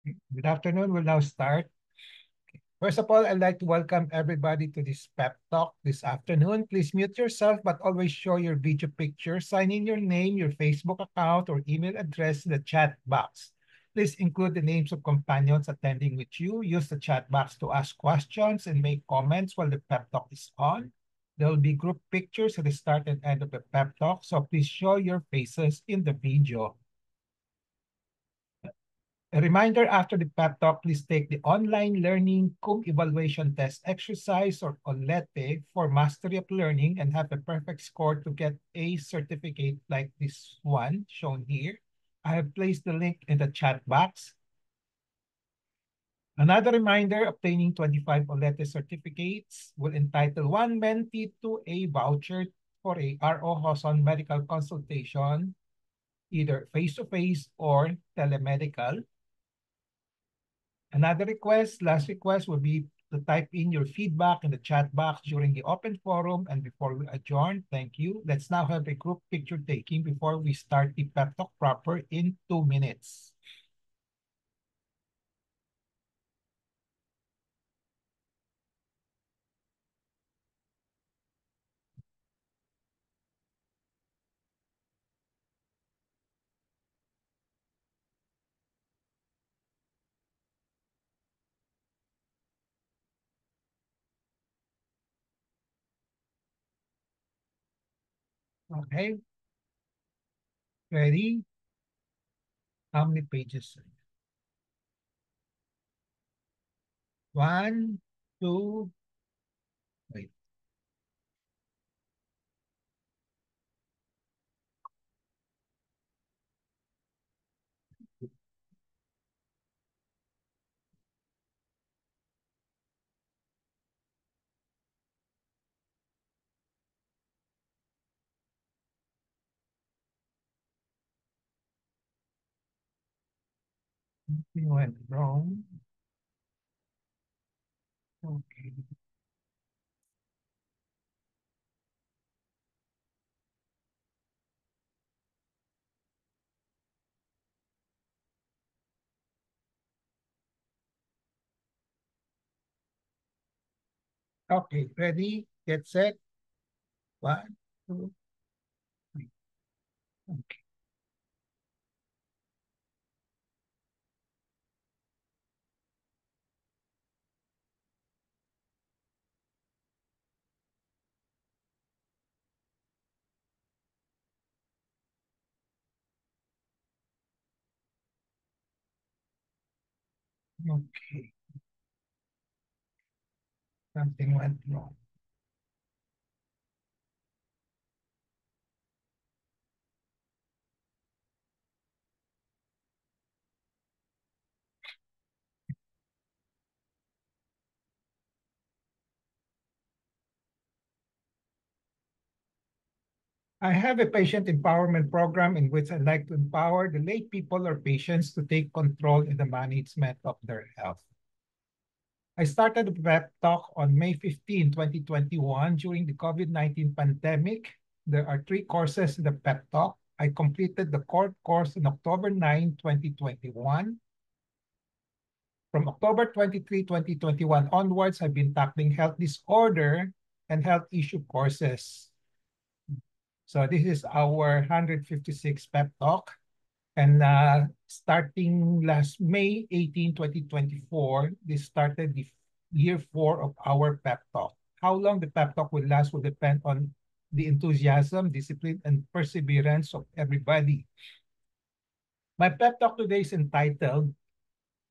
Good afternoon. We'll now start. First of all, I'd like to welcome everybody to this pep talk this afternoon. Please mute yourself, but always show your video picture. Sign in your name, your Facebook account, or email address in the chat box. Please include the names of companions attending with you. Use the chat box to ask questions and make comments while the pep talk is on. There will be group pictures at the start and end of the pep talk, so please show your faces in the video. A reminder after the pep talk, please take the online learning Kung evaluation test exercise or OLETE for mastery of learning and have a perfect score to get a certificate like this one shown here. I have placed the link in the chat box. Another reminder, obtaining 25 OLETE certificates will entitle one mentee to a voucher for a RO Hoson medical consultation, either face-to-face or telemedical. Another request, last request, will be to type in your feedback in the chat box during the open forum and before we adjourn. Thank you. Let's now have a group picture taking before we start the pep talk proper in 2 minutes. Okay, ready? How many pages? One, two, wait. Something went wrong. Okay. Okay, ready? Get set. One, two, three. Okay. Okay. Something went wrong. I have a patient empowerment program in which I'd like to empower the lay people or patients to take control in the management of their health. I started the PEP talk on May 15, 2021 during the COVID-19 pandemic. There are 3 courses in the PEP talk. I completed the core course on October 9, 2021. From October 23, 2021 onwards, I've been tackling health disorder and health issue courses. So this is our 156 pep talk. And starting last May 18, 2024, this started the year 4 of our pep talk. How long the pep talk will last will depend on the enthusiasm, discipline, and perseverance of everybody. My pep talk today is entitled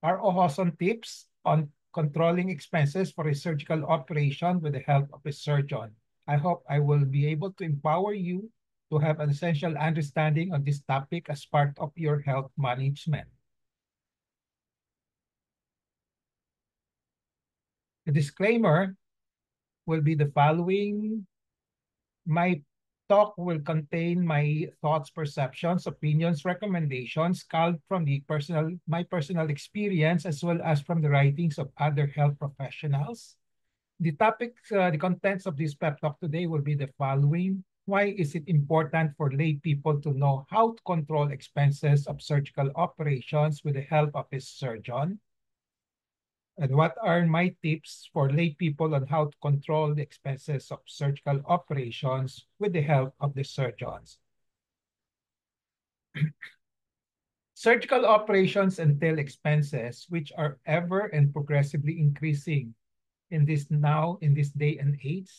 R.O. Hoson Tips on Controlling Expenses for a Surgical Operation with the Help of a Surgeon. I hope I will be able to empower you to have an essential understanding on this topic as part of your health management. The disclaimer will be the following. My talk will contain my thoughts, perceptions, opinions, recommendations culled from my personal experience as well as from the writings of other health professionals. The topics, the contents of this pep talk today will be the following. Why is it important for lay people to know how to control expenses of surgical operations with the help of a surgeon? And what are my tips for lay people on how to control the expenses of surgical operations with the help of the surgeons? Surgical operations entail expenses which are ever and progressively increasing in this day and age,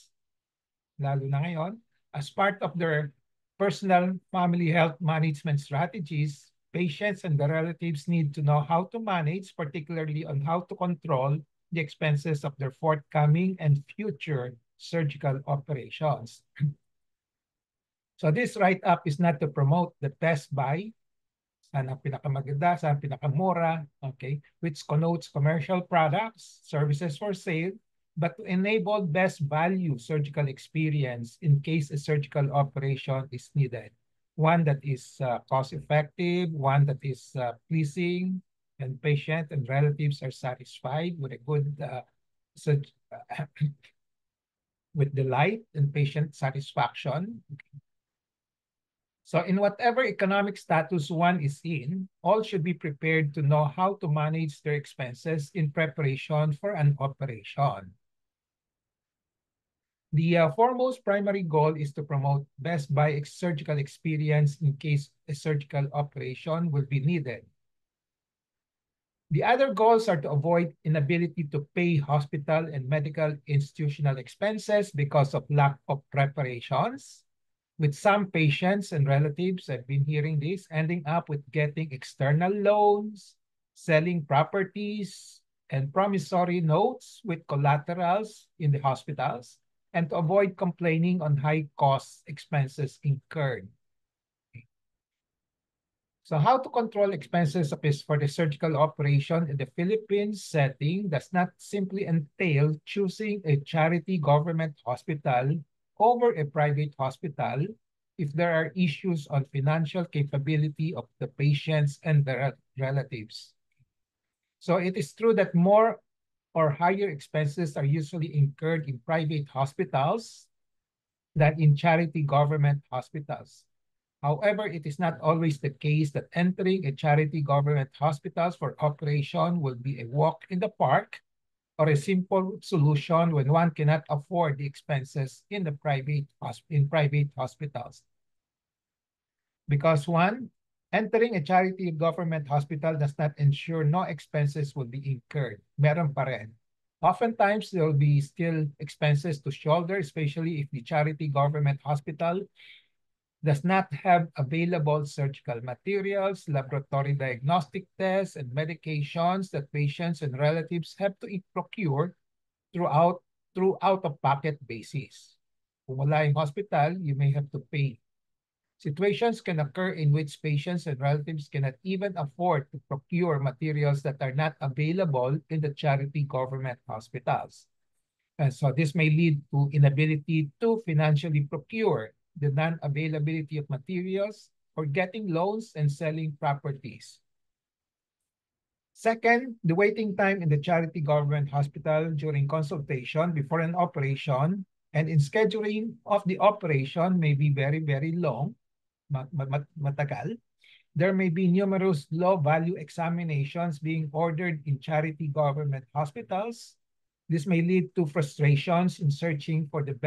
lalo na ngayon, as part of their personal family health management strategies. Patients and the relatives need to know how to manage, particularly on how to control the expenses of their forthcoming and future surgical operations. So this write-up is not to promote the best buy, saan ang pinakamaganda, saan ang pinakamura, okay, which connotes commercial products, services for sale, but to enable best value surgical experience in case a surgical operation is needed. One that is cost-effective, one that is pleasing, and patient and relatives are satisfied with a good with delight and patient satisfaction. So in whatever economic status one is in, all should be prepared to know how to manage their expenses in preparation for an operation. The foremost primary goal is to promote best buy surgical experience in case a surgical operation will be needed. The other goals are to avoid inability to pay hospital and medical institutional expenses because of lack of preparations. With some patients and relatives, I've been hearing this, ending up with getting external loans, selling properties, and promissory notes with collaterals in the hospitals, and to avoid complaining on high cost expenses incurred. So how to control expenses for the surgical operation in the Philippines setting does not simply entail choosing a charity government hospital over a private hospital if there are issues on financial capability of the patients and their relatives. So it is true that more or higher expenses are usually incurred in private hospitals than in charity government hospitals. However, it is not always the case that entering a charity government hospitals for operation will be a walk in the park or a simple solution when one cannot afford the expenses in private hospitals. Because one, entering a charity government hospital does not ensure no expenses will be incurred. Meron pa rin. Oftentimes, there will be still expenses to shoulder, especially if the charity government hospital does not have available surgical materials, laboratory diagnostic tests, and medications that patients and relatives have to procure through out-of-pocket basis. Kung wala yung hospital, you may have to pay. Situations can occur in which patients and relatives cannot even afford to procure materials that are not available in the charity government hospitals. And so this may lead to inability to financially procure the non-availability of materials or getting loans and selling properties. Second, the waiting time in the charity government hospital during consultation before an operation and in scheduling of the operation may be very, very long, matagal. There may be numerous low-value examinations being ordered in charity government hospitals. This may lead to frustrations in searching for the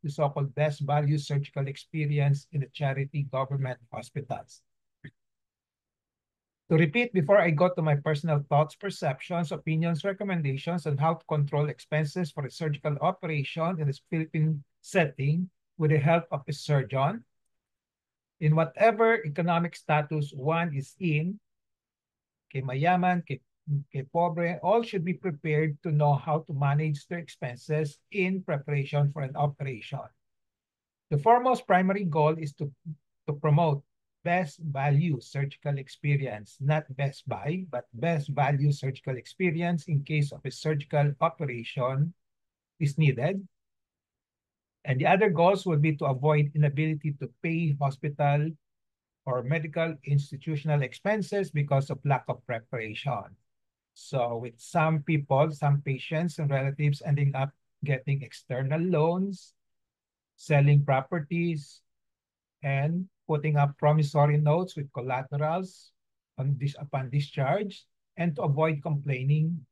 so-called best value surgical experience in the charity government hospitals. To repeat before I go to my personal thoughts, perceptions, opinions, recommendations on how to control expenses for a surgical operation in this Philippine setting with the help of a surgeon. In whatever economic status one is in, kay mayaman, kay pobre, all should be prepared to know how to manage their expenses in preparation for an operation. The foremost primary goal is to promote best value surgical experience, not best buy, but best value surgical experience in case of a surgical operation is needed. And the other goals would be to avoid inability to pay hospital or medical institutional expenses because of lack of preparation. So with some people, some patients and relatives ending up getting external loans, selling properties, and putting up promissory notes with collaterals upon discharge, and to avoid complaining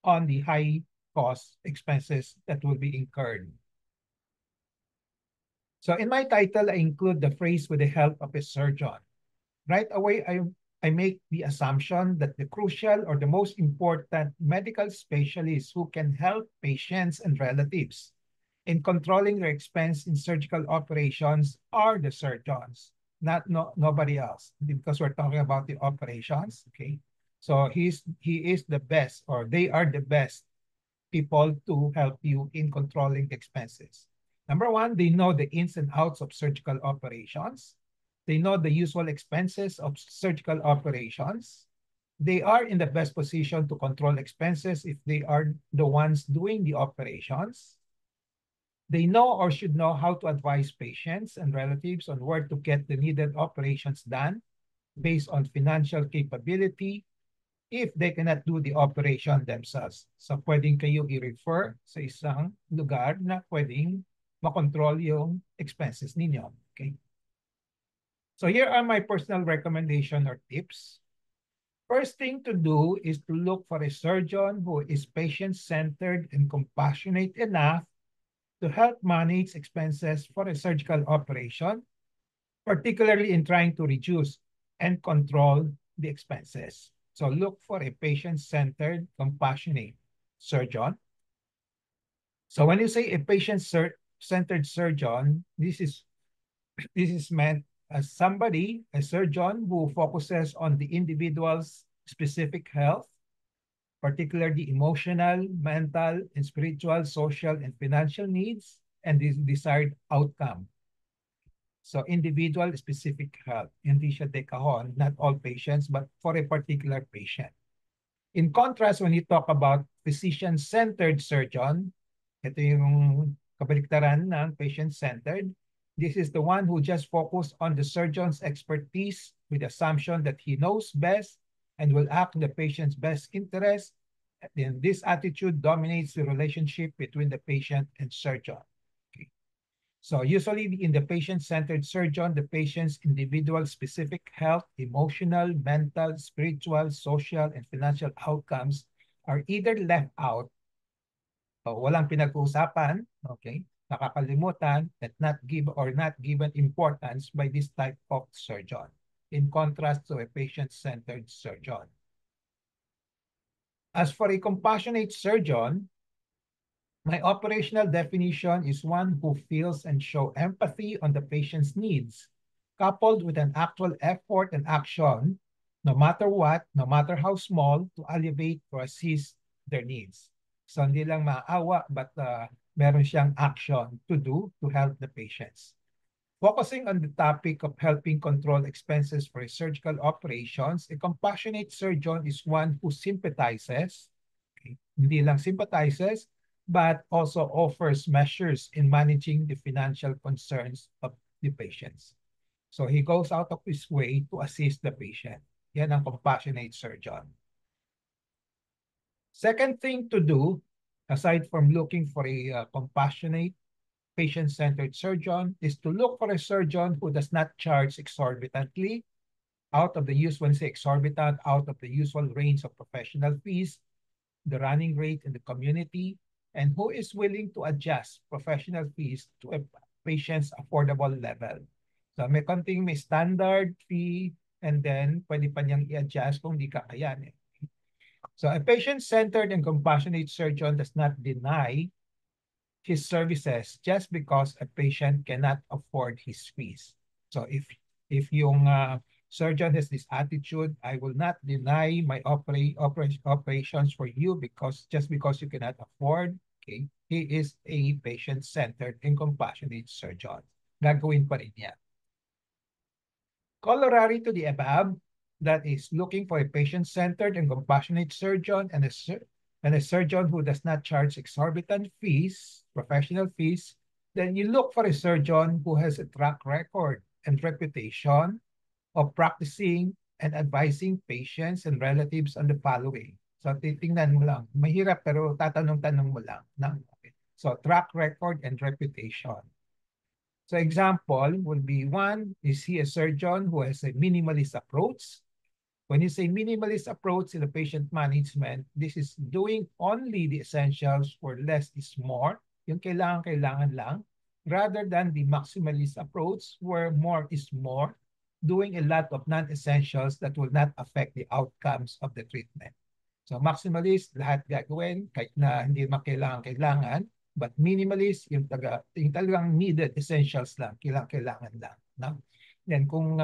on the high cost expenses that will be incurred. So in my title, I include the phrase with the help of a surgeon. Right away, I make the assumption that the crucial or the most important medical specialists who can help patients and relatives in controlling their expense in surgical operations are the surgeons, not nobody else, because we're talking about the operations. Okay, so he is the best, or they are the best people to help you in controlling expenses. Number one, they know the ins and outs of surgical operations. They know the usual expenses of surgical operations. They are in the best position to control expenses if they are the ones doing the operations. They know or should know how to advise patients and relatives on where to get the needed operations done based on financial capability if they cannot do the operation themselves. So pwedeng kayo i-refer sa isang lugar na pwedeng makontrol yung expenses ninyo. Okay? So here are my personal recommendation or tips. First thing to do is to look for a surgeon who is patient-centered and compassionate enough to help manage expenses for a surgical operation, particularly in trying to reduce and control the expenses. So look for a patient-centered, compassionate surgeon. So when you say a patient-centered surgeon, this is meant as somebody, a surgeon who focuses on the individual's specific health, particularly emotional, mental, and spiritual, social, and financial needs, and the desired outcome. So individual specific health, hindi siya dekahon, not all patients, but for a particular patient. In contrast, when you talk about physician-centered surgeon, ito yung kabaliktaran ng patient-centered. This is the one who just focused on the surgeon's expertise with the assumption that he knows best and will act in the patient's best interest. And this attitude dominates the relationship between the patient and surgeon. Okay. So usually in the patient-centered surgeon, the patient's individual specific health, emotional, mental, spiritual, social, and financial outcomes are either left out o walang pinag-uusapan, okay, nakakalimutan, that not given importance by this type of surgeon, in contrast to a patient-centered surgeon. As for a compassionate surgeon, my operational definition is one who feels and shows empathy on the patient's needs, coupled with an actual effort and action, no matter what, no matter how small, to alleviate or assist their needs. So hindi lang maawa, but meron siyang action to do to help the patients. Focusing on the topic of helping control expenses for surgical operations, a compassionate surgeon is one who sympathizes, okay, hindi lang sympathizes, but also offers measures in managing the financial concerns of the patients. So he goes out of his way to assist the patient. Yan ang compassionate surgeon. Second thing to do, aside from looking for a compassionate, patient-centered surgeon, is to look for a surgeon who does not charge exorbitantly, out of the usual, say exorbitant, out of the usual range of professional fees, the running rate in the community, and who is willing to adjust professional fees to a patient's affordable level. So may standard fee, and then pwede pa niyang i-adjust kung di kakayanin. So a patient-centered and compassionate surgeon does not deny his services just because a patient cannot afford his fees. So if yung surgeon has this attitude, I will not deny my operations for you just because you cannot afford, okay, he is a patient-centered and compassionate surgeon. Gagawin pa rin niya. Corollary to the above, that is looking for a patient-centered and compassionate surgeon and a surgeon who does not charge exorbitant fees, professional fees, then you look for a surgeon who has a track record and reputation of practicing and advising patients and relatives on the following. So titingnan mo lang. Mahirap pero tatanong-tanong mo lang. Okay. So track record and reputation. So example will be one, is he a surgeon who has a minimalist approach? When you say minimalist approach in the patient management, this is doing only the essentials for less is more. Yung kailangan lang. Rather than the maximalist approach where more is more, doing a lot of non-essentials that will not affect the outcomes of the treatment. So maximalist, lahat gagawin, kahit na hindi makailangan-kailangan. But minimalist, yung talagang needed essentials lang, kailangan lang. No? Then kung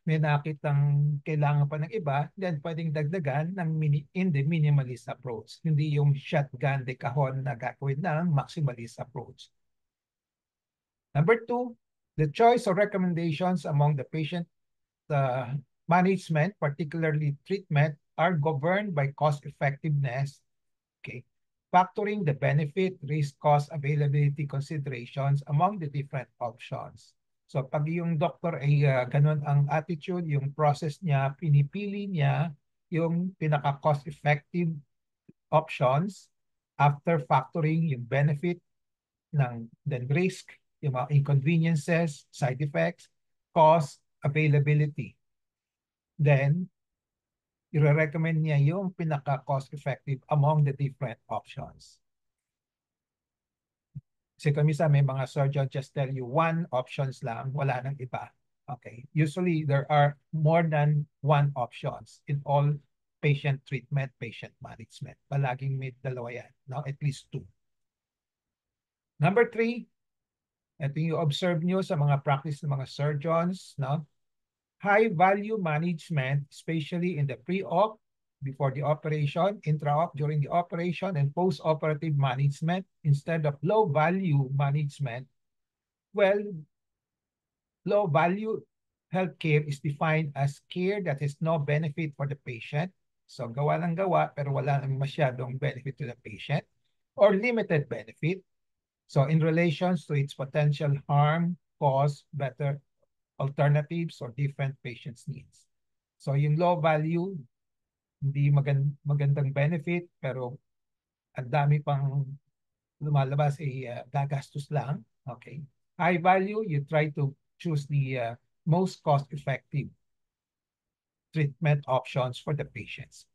may nakitang kailangan pa ng iba, then pwedeng dagdagan ng in the minimalist approach. Hindi yung shotgun de cajon na gagawin ng maximalist approach. Number two, the choice of recommendations among the patient management, particularly treatment, are governed by cost effectiveness, okay, factoring the benefit, risk, cost, availability considerations among the different options. So pag yung doctor ay ganun ang attitude, yung process niya, pinipili niya yung pinaka-cost effective options after factoring yung benefit ng then risk, yung mga inconveniences, side effects, cost, availability. Then, i-recommend niya yung pinaka-cost effective among the different options. Kasi kamisa may mga surgeon just tell you one options lang, wala nang iba. Okay. Usually, there are more than one options in all patient treatment, patient management. Palaging may dalawa yan, no? At least two. Number three, ito yung observe nyo sa mga practice ng mga surgeons, no? High value management, especially in the pre-op, before the operation, intra-op, during the operation, and post-operative management, instead of low value management. Well, low value healthcare is defined as care that has no benefit for the patient. So gawa lang gawa, pero wala nang masyadong benefit to the patient, or limited benefit. So in relations to its potential harm, cause, better alternatives or different patients' needs. So yung low value, hindi magandang benefit, pero ang dami pang lumalabas gagastos lang. Okay. High value, you try to choose the most cost-effective treatment options for the patients.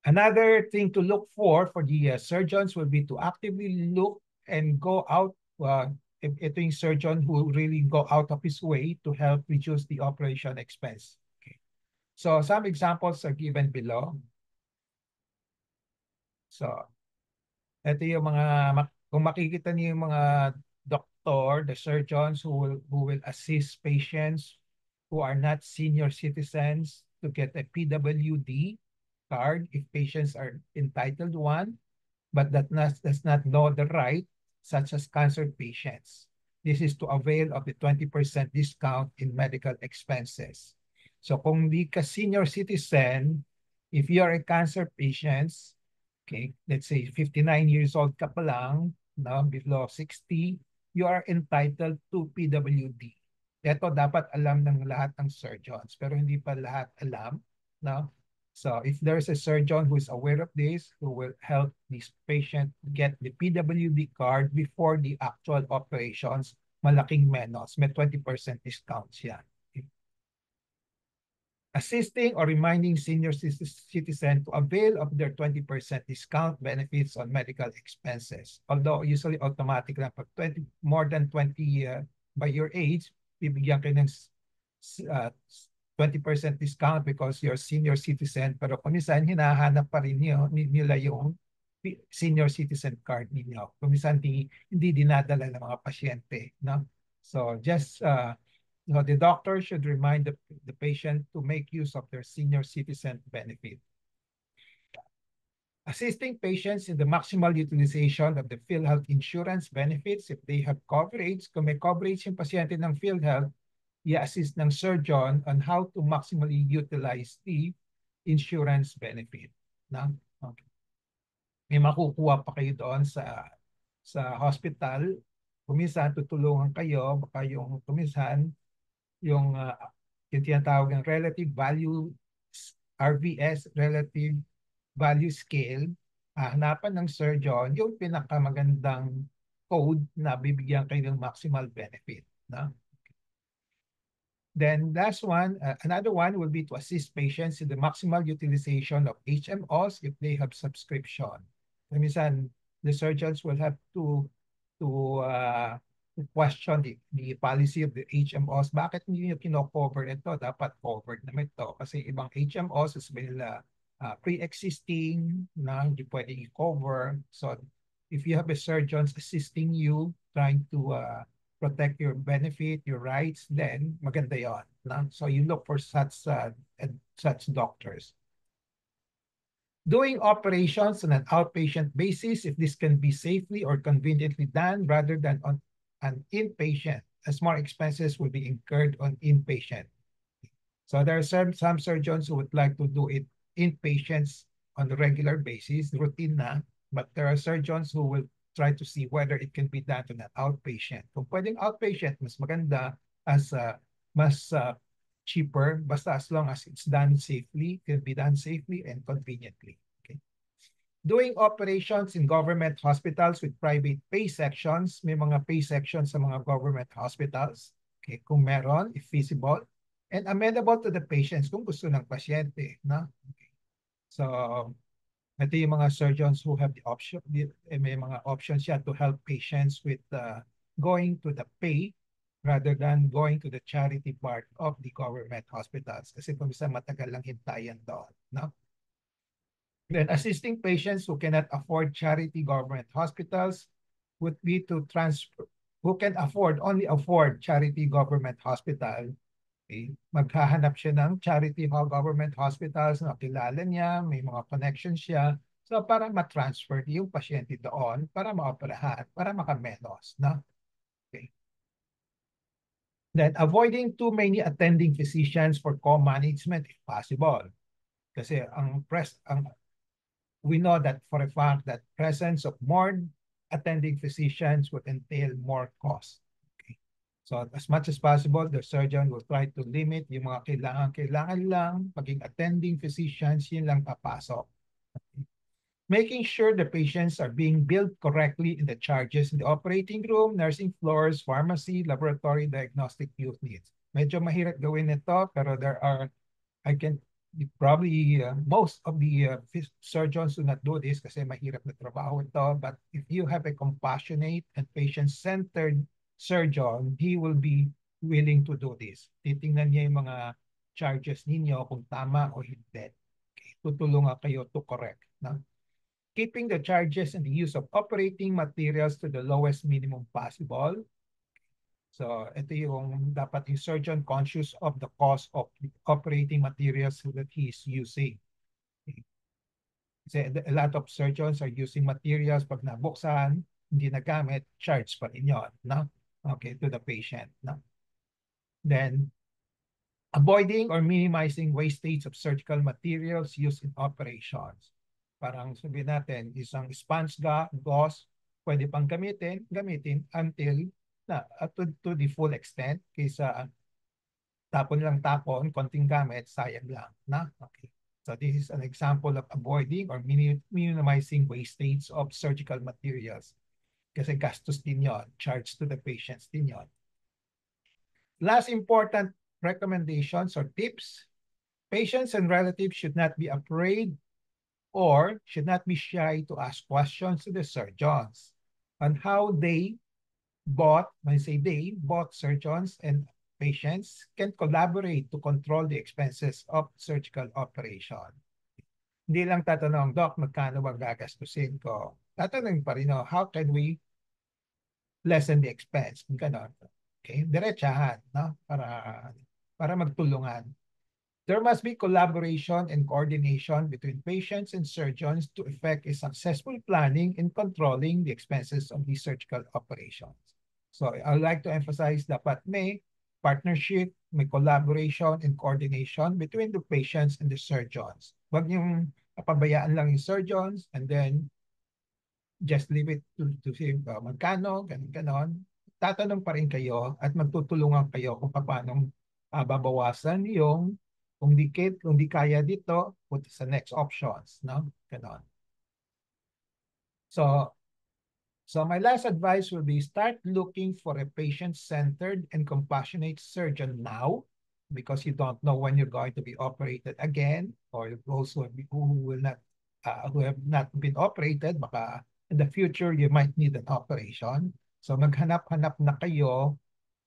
Another thing to look for the surgeons will be to actively look and go out ito yung surgeon who really go out of his way to help reduce the operation expense. Okay. So some examples are given below. So ito yung kung makikita niyo yung mga doctor, the surgeons who will assist patients who are not senior citizens to get a PWD card if patients are entitled one, but does not know the right, such as cancer patients. This is to avail of the 20% discount in medical expenses. So kung di ka senior citizen, if you are a cancer patient, okay, let's say 59 years old ka pa lang, no, below 60, you are entitled to PWD. Ito dapat alam ng lahat ng surgeons, pero hindi pa lahat alam, no? So if there's a surgeon who is aware of this, who will help this patient get the PWD card before the actual operations, malaking menos, may 20% discount yan. Assisting or reminding senior citizen to avail of their 20% discount benefits on medical expenses. Although usually automatic lang pag more than 20 by your age, bibigyan kayo ng 20% discount because you're senior citizen, pero kumisan hinahanap pa rin nila yung senior citizen card ninyo. Kumisan hindi dinadala ng mga pasyente. No? So just the doctor should remind the patient to make use of their senior citizen benefit. Assisting patients in the maximal utilization of the PhilHealth insurance benefits if they have coverage. Kung may coverage yung pasyente ng PhilHealth, i-assist ng surgeon on how to maximally utilize the insurance benefit. No? Okay. May makukuha pa kayo doon sa hospital. Kuminsan tutulungan kayo, baka yung kuminsan yung tinatawag ng relative value RVS, relative value scale. hahanapan ng surgeon yung pinakamagandang code na bibigyan kayo ng maximal benefit. No? Then last one, another one will be to assist patients in the maximal utilization of HMOs if they have subscription. Minsan, the surgeons will have to question the policy of the HMOs. Bakit hindi nyo kino-cover ito? Dapat covered naman ito. Kasi ibang HMOs, sasabihin nila, pre-existing na hindi pwedeng i-cover. So if you have a surgeons assisting you, trying to protect your benefit, your rights, then maganda yon. No? So you look for such doctors. Doing operations on an outpatient basis, if this can be safely or conveniently done rather than on an inpatient, as more expenses will be incurred on inpatient. So there are some surgeons who would like to do it inpatients on a regular basis, routine na, but there are surgeons who will try to see whether it can be done on an outpatient. Kung pwedeng outpatient, mas maganda as mas cheaper, basta as long as it's done safely, can be done safely and conveniently. Okay. Doing operations in government hospitals with private pay sections, may mga pay sections sa mga government hospitals. Okay, kung meron, if feasible, and amenable to the patients kung gusto ng pasyente. No? Okay. So, ito yung mga surgeons who have the option, may mga options siya to help patients with going to the pay rather than going to the charity part of the government hospitals. Kasi kung isa matagal lang hintayan doon. No? Then assisting patients who cannot afford charity government hospitals would be to transfer, who can afford, only afford charity government hospital. Okay? Maghahanap siya ng charity government hospitals na kilala niya, may mga connections siya. So para ma-transfer yung pasyente doon, para maoperahan, para makamenos. No? Okay. Then avoiding too many attending physicians for co-management if possible. Kasi we know that for a fact that presence of more attending physicians would entail more cost. Okay. So as much as possible, the surgeon will try to limit yung mga kailangan lang, maging attending physicians, yun lang papasok. Okay. Making sure the patients are being billed correctly in the charges in the operating room, nursing floors, pharmacy, laboratory, diagnostic units. Medyo mahirap gawin ito, pero there are, I can probably, most of the surgeons do not do this kasi mahirap na trabaho ito. But if you have a compassionate and patient-centered surgeon, he will be willing to do this. Titingnan niya yung mga charges ninyo kung tama o hindi. Okay. Tutulungan kayo to correct. No? Keeping the charges and the use of operating materials to the lowest minimum possible. So ito yung dapat yung surgeon conscious of the cost of the operating materials that he is using. Kasi a lot of surgeons are using materials pag nabuksan, hindi nagamit, charge pa rin yun, no? Okay, to the patient. No? Then, avoiding or minimizing wastage of surgical materials used in operations. Parang sabihin natin, isang sponge gauze, pwede pang gamitin until to the full extent kaysa tapon, konting gamit, sayang lang. Na? Okay. So this is an example of avoiding or minimizing wastage of surgical materials. Kasi gastos din yon, charge to the patients din yon. Last important recommendations or tips, patients and relatives should not be afraid or should not be shy to ask questions to the surgeons on how they bought, when I say they, both surgeons and patients can collaborate to control the expenses of surgical operation. Hindi lang tatanong, Doc, magkano ba gagastusin ko? Tatanong pa rin, how can we lessen the expense? Ganon. Okay, diretsahan, no? Para magtulungan. There must be collaboration and coordination between patients and surgeons to effect a successful planning and controlling the expenses of these surgical operations. So I'd like to emphasize dapat may partnership, may collaboration and coordination between the patients and the surgeons. Huwag niyong pabayaan lang yung surgeons and then just leave it to see magkano, ganon. Tatanong pa rin kayo at magtutulungan kayo kung paano babawasan yung kung di kaya dito, put sa next options, no? Ganon. So my last advice will be start looking for a patient-centered and compassionate surgeon now, because you don't know when you're going to be operated again, or those who have not been operated, baka in the future you might need an operation. So maghanap-hanap na kayo,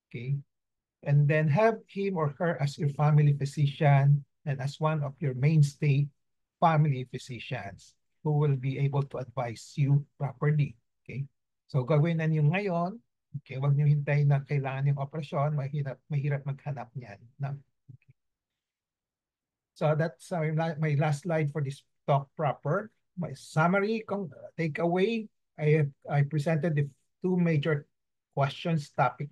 okay? And then have him or her as your family physician and as one of your mainstay family physicians who will be able to advise you properly. Okay? So gawin na niyo ngayon. Okay, wag niyo hintayin na kailangan yung operasyon, mahirap maghanap niyan. No? Okay. So that's my last slide for this talk proper. My summary takeaway, I presented the two major questions topic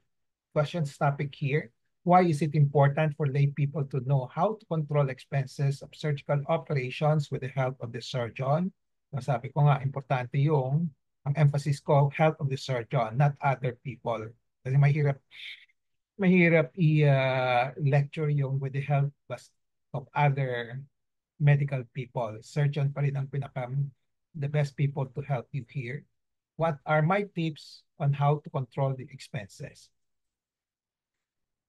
here. Why is it important for lay people to know how to control expenses of surgical operations with the help of the surgeon? Sabi ko nga, importante ang emphasis ko, help of the surgeon, not other people. Kasi mahirap i-lecture yung with the help of other medical people. Surgeon pa rin ang the best people to help you here. What are my tips on how to control the expenses?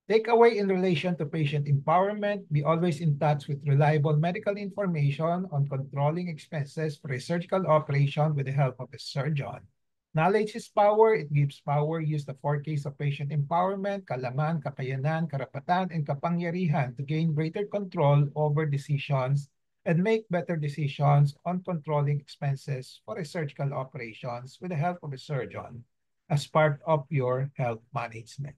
Takeaway in relation to patient empowerment, be always in touch with reliable medical information on controlling expenses for a surgical operation with the help of a surgeon. Knowledge is power. It gives power. Use the 4Ks of patient empowerment, kalaman, kakayanan, karapatan, and kapangyarihan to gain greater control over decisions and make better decisions on controlling expenses for a surgical operations with the help of a surgeon as part of your health management.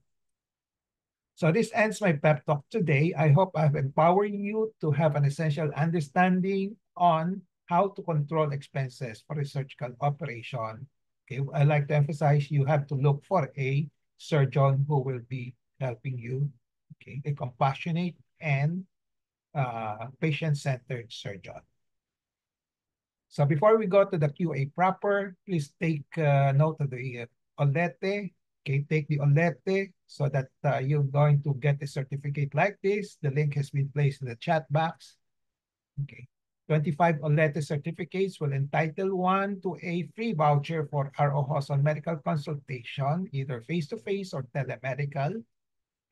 So this ends my pep talk today. I hope I've empowered you to have an essential understanding on how to control expenses for a surgical operation. Okay, I like to emphasize you have to look for a surgeon who will be helping you. Okay, a compassionate and patient-centered surgeon. So before we go to the QA proper, please take note of the OLETE. Okay, take the OLETE so that you're going to get a certificate like this. The link has been placed in the chat box. Okay, 25 OLETE certificates will entitle one to a free voucher for RO Hoson medical consultation, either face-to-face or telemedical.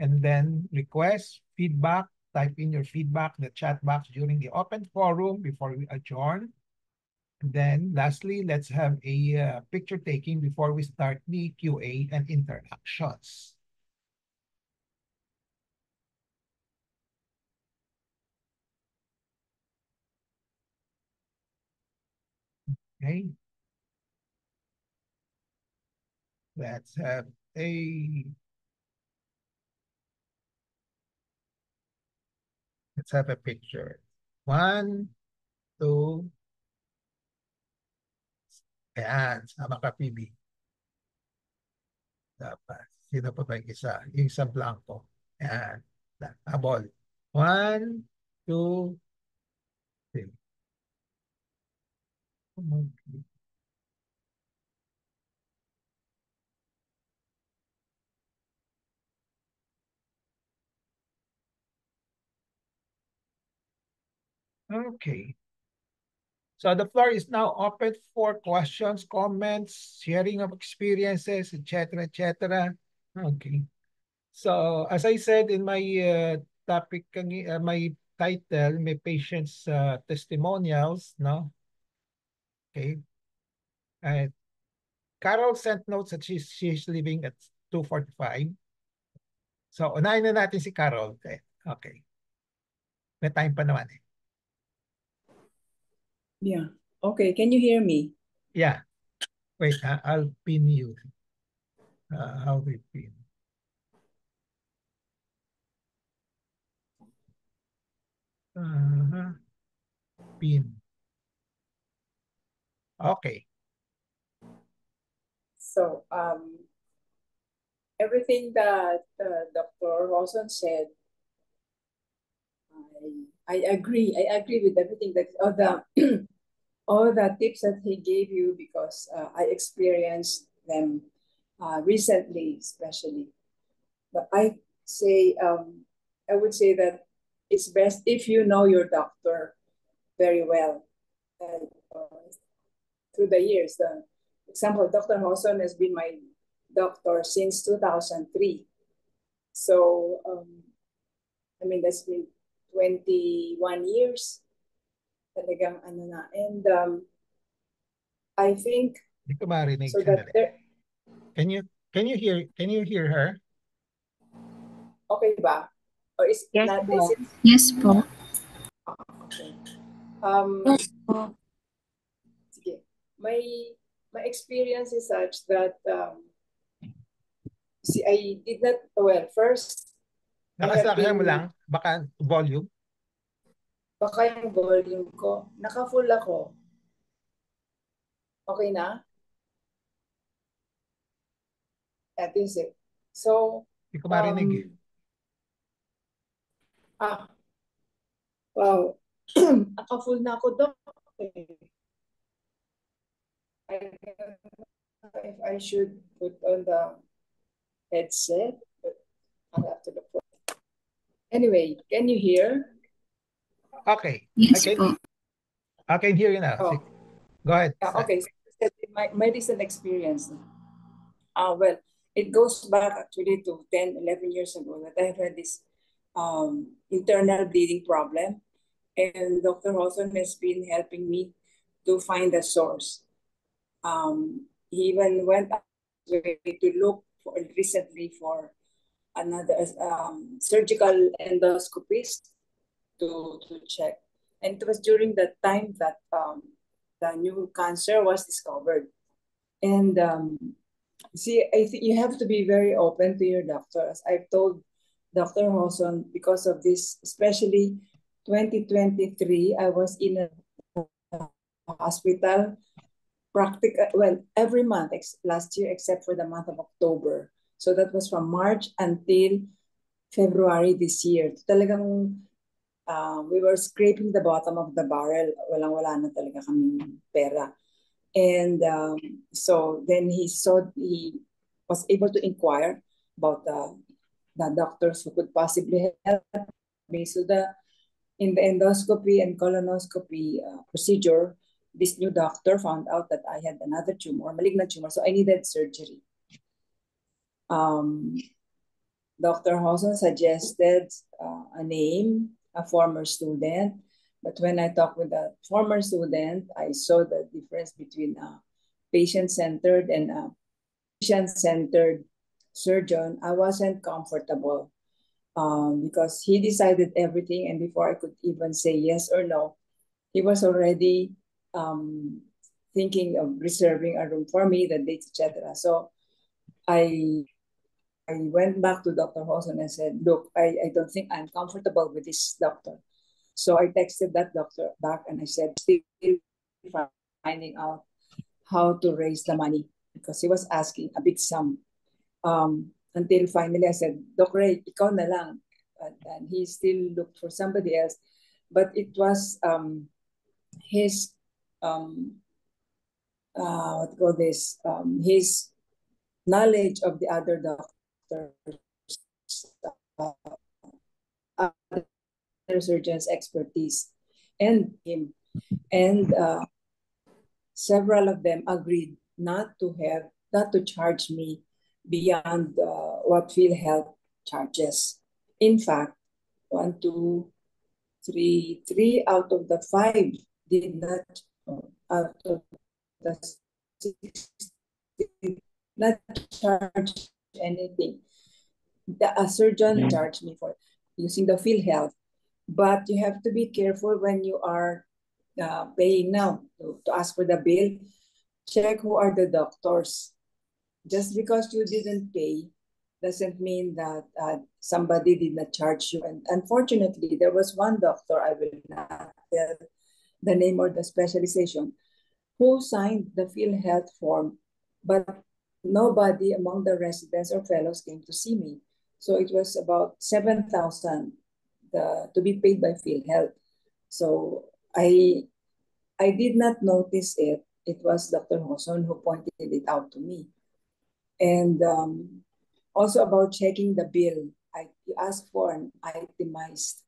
And then request feedback, type in your feedback in the chat box during the open forum before we adjourn. And then lastly, let's have a picture taking before we start the QA and interactions. Okay. Let's have a picture. 1, 2. Ayan, sama ka, PB. Dapat. Sino pa ba yung isa? Yung sa blanco. Ayan. Habol. 1, 2, 3. Okay. Okay. So the floor is now open for questions, comments, sharing of experiences, etc., etc. Okay. So as I said in my topic, my title, my patients' testimonials, no? Okay. Carol sent notes that she's leaving at 2:45. So unahin na natin si Carol. Okay. Okay. May time pa naman eh. Yeah. Okay. Can you hear me? Yeah. Wait, I'll pin you. How we pin? Pin. Okay. So everything that Dr. Rosen said, I agree. I agree with everything that all the tips that he gave you, because I experienced them recently, especially. But I would say that it's best if you know your doctor very well. And through the years, example, Dr. Hoson has been my doctor since 2003. So, I mean, that's been 21 years. Talagang ano na. And I think Hindi ko marinig. so that there, Can you hear her? okay ba? Or is Yes not po. is it? Yes po. Okay. Yes po. Sige. My experience is such that see, I did not, well, first, Nakasakyan mo lang? Baka volume? baka yung volume ko. Naka-full ako. Okay na? That is it. So, Hindi ko marinig. Wow. Naka-full na ako, Doc. I don't know if I should put on the headset, but I'll have to look for it. Anyway, can you hear? Okay. Yes po. I can hear you now. Oh. Go ahead. Okay. So my recent experience. Well, it goes back actually to 10, 11 years ago that I had this internal bleeding problem. And Dr. Hawthorne has been helping me to find the source. He even went to look for recently for another surgical endoscopist to check. And it was during that time that the new cancer was discovered. And see, I think you have to be very open to your doctors. I've told Dr. Hawson, because of this, especially 2023, I was in a hospital every month last year, except for the month of October. So that was from March until February this year. Talagang we were scraping the bottom of the barrel. Walang-wala na talaga kaming pera. And so then he was able to inquire about the doctors who could possibly help me. So in the endoscopy and colonoscopy procedure, this new doctor found out that I had another tumor, malignant tumor, so I needed surgery. Dr. Hawson suggested a name, a former student, but when I talked with the former student, I saw the difference between a patient-centered and a patient-centered surgeon. I wasn't comfortable because he decided everything, and before I could even say yes or no, he was already thinking of reserving a room for me, the dates, etc. So I went back to Dr. Hawson and said, look, I don't think I'm comfortable with this doctor. So I texted that doctor back and I said, still finding out how to raise the money because he was asking a big sum. Until finally I said, Doc Ray, ikaw na lang. And he still looked for somebody else. But it was his, his knowledge of the other doctors, other surgeons' expertise, and him. And several of them agreed not to charge me beyond what PhilHealth charges. In fact, 3 out of the 5 did not, out of the 6 did not charge anything. A surgeon charged me for using the PhilHealth, but you have to be careful when you are paying now to ask for the bill. Check who are the doctors. Just because you didn't pay doesn't mean that somebody did not charge you. And unfortunately, there was one doctor, I will not tell the name or the specialization, who signed the PhilHealth form, but nobody among the residents or fellows came to see me. So it was about 7,000 to be paid by PhilHealth. So I did not notice it. It was Dr. Hawson who pointed it out to me. And also about checking the bill, you asked for an itemized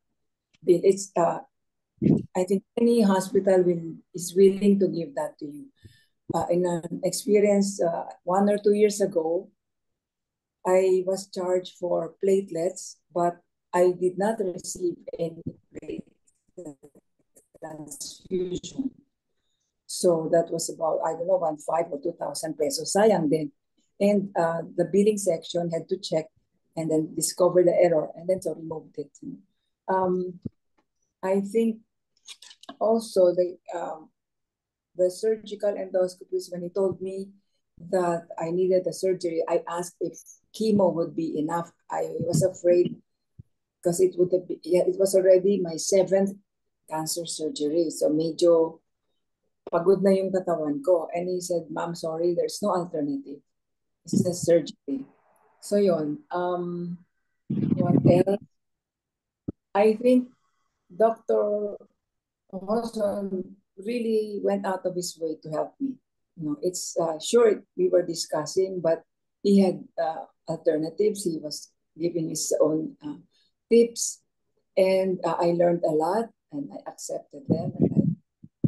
bill. It's I think any hospital is willing to give that to you. in an experience 1 or 2 years ago, I was charged for platelets, but I did not receive any platelet transfusion. So that was about, I don't know, 1,500 or 2,000 pesos. Sayang din. And the billing section had to check and then discover the error and then so removed it. I think also the surgical endoscopist, when he told me that I needed the surgery, I asked if chemo would be enough. I was afraid because it was already my 7th cancer surgery. So medyo pagod na yung katawan ko. And he said, "Ma'am, sorry, there's no alternative. It's just surgery." So yun. What else? I think Dr. Hoson really went out of his way to help me. It's sure we were discussing, but he had alternatives. He was giving his own tips, and I learned a lot, and I accepted them. And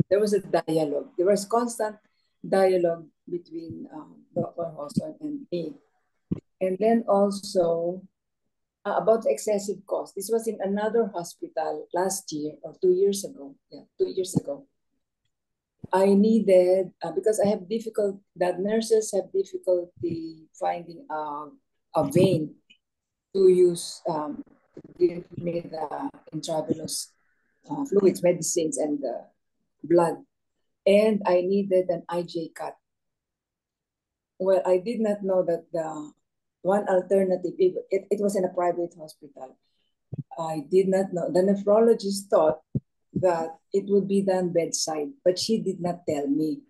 there was a dialogue. There was constant dialogue between Dr. Hoson and me. And then also about excessive cost. This was in another hospital last year or 2 years ago. Yeah, 2 years ago. I needed, because I have that nurses have difficulty finding a vein to use to give me the intravenous fluids, medicines, and blood. And I needed an IJ cut. Well, I did not know that the one alternative, it was in a private hospital. I did not know. The nephrologist thought that it would be done bedside, but she did not tell me.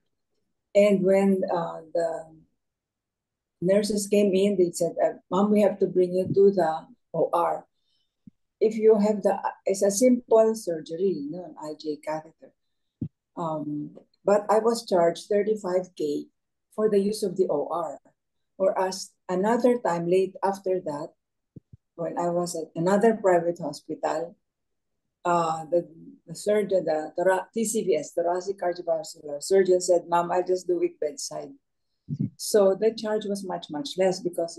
And when the nurses came in, they said, "Mom, we have to bring you to the OR. If you have it's a simple surgery, an IJ catheter." But I was charged 35K for the use of the OR. Whereas another time, late after that, when I was at another private hospital, the surgeon, the TCVS, thoracic cardiovascular surgeon said, "Ma'am, I'll just do it bedside." So the charge was much, much less because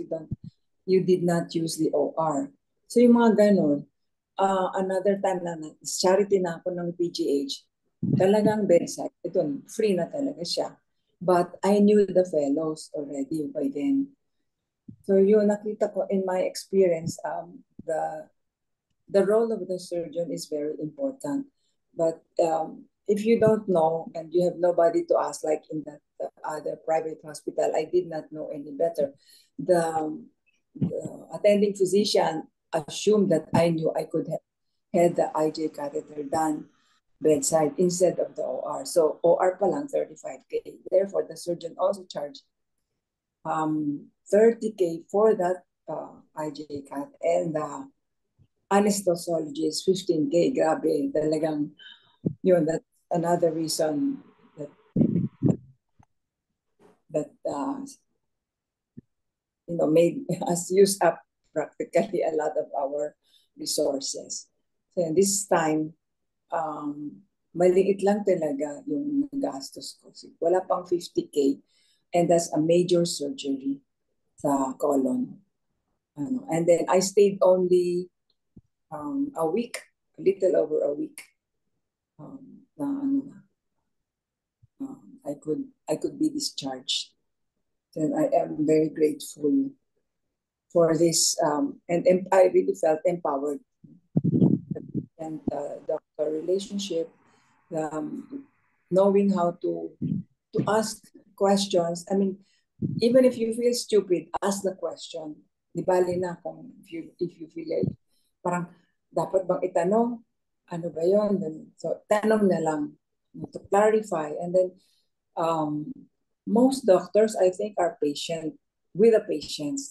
you did not use the OR. So yung mga ganun, another time na charity na ako ng PGH, talagang bedside, ito, free na talaga siya. But I knew the fellows already by then. So yun, nakita ko in my experience, the role of the surgeon is very important. But if you don't know and you have nobody to ask, like in the other private hospital, I did not know any better. The attending physician assumed that I knew I could have had the IJ catheter done bedside instead of the OR. So OR pa lang 35K. Therefore, the surgeon also charged 30K for that IJ cat, and the anesthesiologist 15K. Grabe, talagang yun, that's another reason that made us use up practically a lot of our resources. So this time, maliit lang talaga yung gastos ko. Wala pang 50K, and that's a major surgery sa colon. And then I stayed only a week, a little over a week. I could be discharged. And I am very grateful for this, and I really felt empowered. And doctor relationship, knowing how to ask questions. I mean, even if you feel stupid, ask the question. Di bali na kung if you feel like, parang dapat bang itanong? Ano ba yun? So, tanong na lang to clarify. And then, most doctors, I think, are patient with the patients.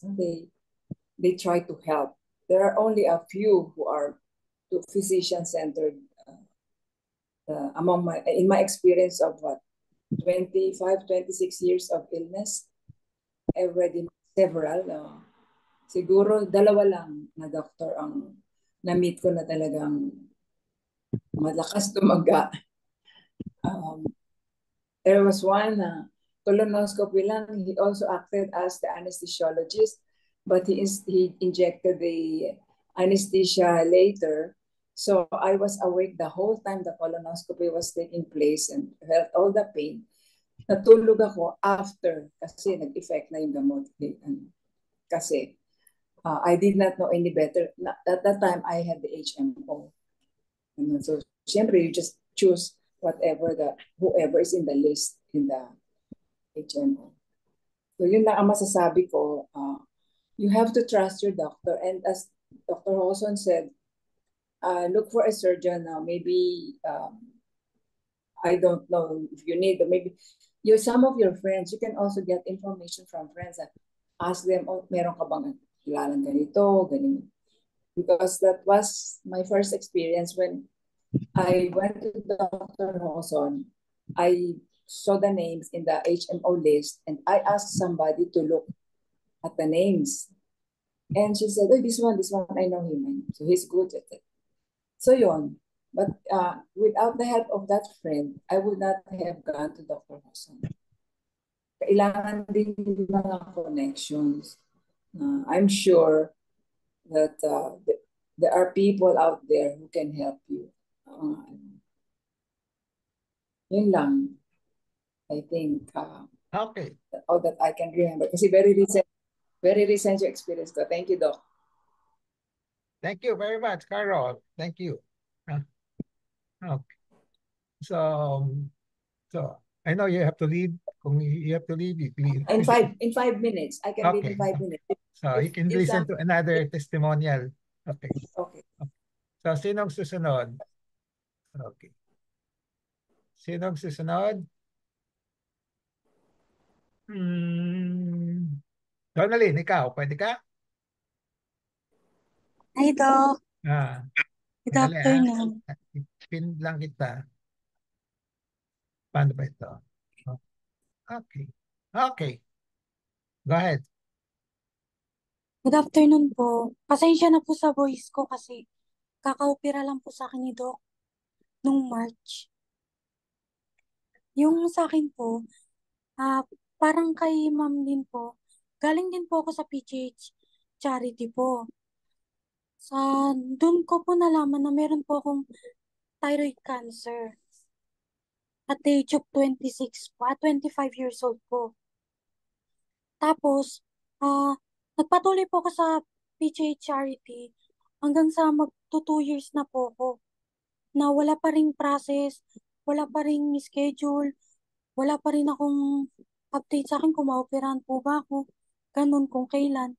They try to help. There are only a few who are physician-centered. In my experience of 25, 26 years of illness, I've read several. Siguro 2 lang na doctor ang na-meet ko na talagang malakas tumaga. There was one colonoscopy lang. He also acted as the anesthesiologist, but he injected the anesthesia later. So I was awake the whole time the colonoscopy was taking place and felt all the pain. Natulog ako after kasi nag-effect na yung gamot. Kasi I did not know any better. At that time, I had the HMO. So, siyempre, you just choose whoever is in the list in the HMO. So, yun lang ang masasabi ko. You have to trust your doctor. And as Dr. Hoson said, look for a surgeon now. Maybe, I don't know if you need, maybe some of your friends, you can also get information from friends. Ask them, oh, meron ka bang kilalang ganito, ganito. Because that was my first experience when I went to Dr. Hoson. I saw the names in the HMO list and I asked somebody to look at the names. And she said, oh, this one, I know him. So he's good at it. So yun. But without the help of that friend, I would not have gone to Dr. Hoson. Kailangan din mga connections. I'm sure that there are people out there who can help you. Yun lang. I think Okay. all that I can remember. Kasi very recent yung experience ko. Thank you, Doc. Thank you very much, Carol. Thank you. Okay. So I know you have to leave. Kung you have to leave, you leave. In 5 minutes. I can leave in 5 minutes. So you can listen to another testimonial. Okay. Okay. So sinong susunod? Okay. Sinong susunod? Donalyn, ikaw, pwede ka? Hi, Doc. Good Sandali, afternoon. Pin lang kita. Paano ba ito? Okay. Okay. Go ahead. Good afternoon po. Pasensya na po sa voice ko kasi kakaupira lang po sa akin ni Doc nung March. Yung sa akin po, parang kay ma'am din po, galing din po ako sa PGH charity po. Doon ko po nalaman na meron po akong thyroid cancer. At the age of 26 po, 25 years old po. Tapos, nagpatuloy po ako sa PGH charity hanggang sa magto 2 years na po ako. Na wala pa ring process, wala pa ring schedule, wala pa rin akong update sa akin kung maoperahan po ba ako, ganun kung kailan.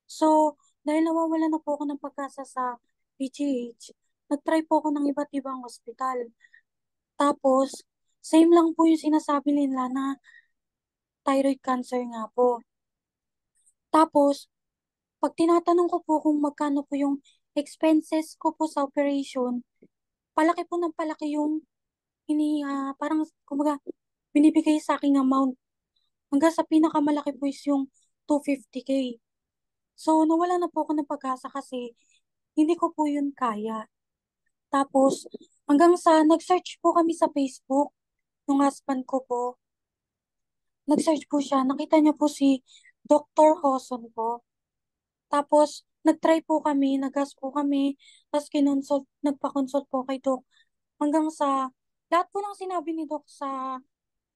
So, dahil nawawala na po ako ng pag-asa sa PGH, nag-try po ako ng iba't ibang hospital. Tapos, same lang po yung sinasabi nila na thyroid cancer nga po. Tapos, pag tinatanong ko po kung magkano po yung expenses ko po sa operation, palaki po ng palaki yung parang kumbaga binibigay sa aking amount. Hanggang sa pinakamalaki po is yung 250K. So, nawala na po ako ng pag-asa kasi hindi ko po yun kaya. Tapos, hanggang sa nag-search po kami sa Facebook, nung husband ko po, nag-search po siya, nakita niya po si Dr. Hoson po. Tapos, nag-try po kami, nag-gas po kami, tapos nagpa-consult po kay Doc. Hanggang sa, lahat po ng sinabi ni Doc